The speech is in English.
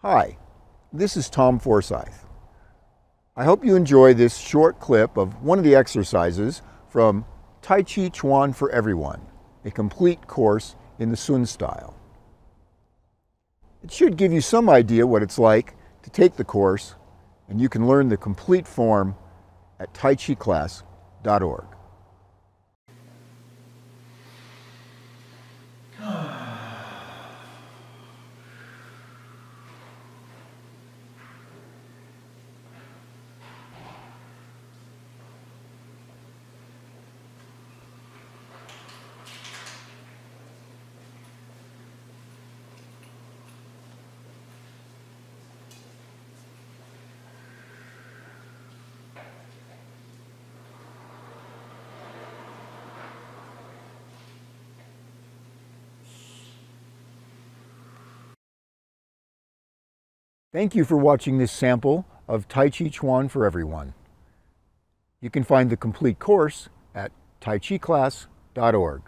Hi, this is Tom Forsyth. I hope you enjoy this short clip of one of the exercises from Tai Chi Chuan for Everyone, a complete course in the Sun style. It should give you some idea what it's like to take the course, and you can learn the complete form at taichiclass.org. Thank you for watching this sample of Tai Chi Chuan for Everyone. You can find the complete course at taichiclass.org.